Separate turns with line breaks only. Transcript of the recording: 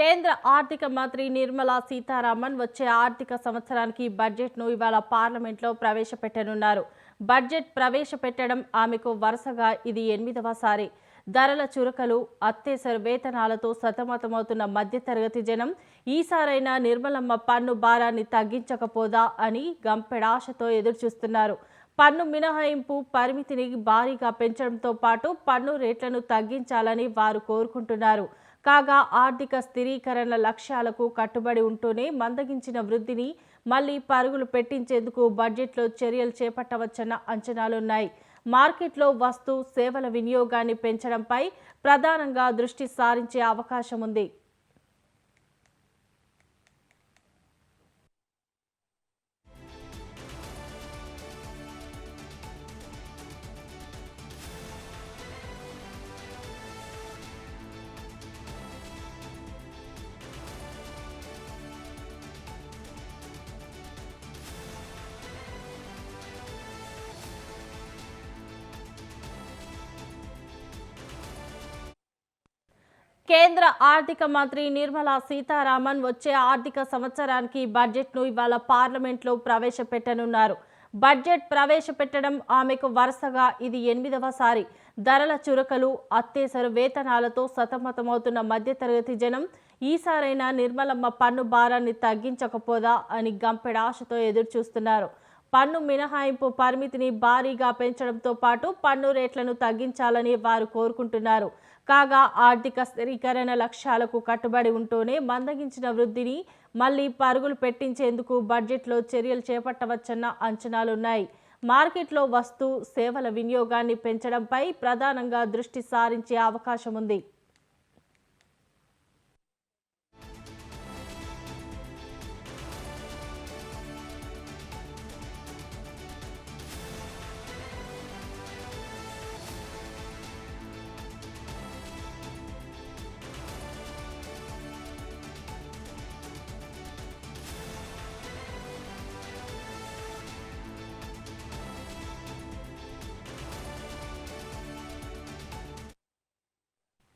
కేంద్ర ఆర్థిక మంత్రి నిర్మలా సీతారామన్ వచ్చే ఆర్థిక సంవత్సరానికి బడ్జెట్ను ఇవాళ పార్లమెంట్లో ప్రవేశపెట్టనున్నారు. బడ్జెట్ ప్రవేశపెట్టడం ఆమెకు వరుసగా ఇది 8వసారి. ధరల చురకలు, అత్యవసర వేతనాలతో సతమతమవుతున్న మధ్యతరగతి జనం ఈసారైనా నిర్మలమ్మ పన్ను భారాన్ని తగ్గించకపోదా అని గంపెడాశతో ఎదురుచూస్తున్నారు. పన్ను మినహాయింపు పరిమితిని భారీగా పెంచడంతో పాటు పన్ను రేట్లను తగ్గించాలని వారు కోరుకుంటున్నారు. కాగా ఆర్థిక స్థిరీకరణ లక్ష్యాలకు కట్టుబడి ఉంటూనే మందగించిన వృద్ధిని మళ్లీ పరుగులు పెట్టించేందుకు బడ్జెట్లో చర్యలు చేపట్టవచ్చన్న అంచనాలున్నాయి. మార్కెట్లో వస్తు సేవల వినియోగాన్ని పెంచడంపై ప్రధానంగా దృష్టి సారించే అవకాశం ఉంది. కేంద్ర ఆర్థిక మంత్రి నిర్మలా సీతారామన్ వచ్చే ఆర్థిక సంవత్సరానికి బడ్జెట్ను ఇవాళ పార్లమెంట్లో ప్రవేశపెట్టనున్నారు. బడ్జెట్ ప్రవేశపెట్టడం ఆమెకు వరుసగా ఇది 8వసారి. ధరల చురకలు, అత్యవసర వేతనాలతో సతమతమవుతున్న మధ్యతరగతి జనం ఈసారైనా నిర్మలమ్మ పన్ను భారాన్ని తగ్గించకపోదా అని గంపెడాశతో ఎదురుచూస్తున్నారు. పన్ను మినహాయింపు పరిమితిని భారీగా పెంచడంతో పాటు పన్ను రేట్లను తగ్గించాలని వారు కోరుకుంటున్నారు. కాగా ఆర్థిక స్థిరీకరణ లక్ష్యాలకు కట్టుబడి ఉంటూనే మందగించిన వృద్ధిని మళ్లీ పరుగులు పెట్టించేందుకు బడ్జెట్లో చర్యలు చేపట్టవచ్చన్న అంచనాలున్నాయి. మార్కెట్లో వస్తు సేవల వినియోగాన్ని పెంచడంపై ప్రధానంగా దృష్టి సారించే అవకాశం ఉంది.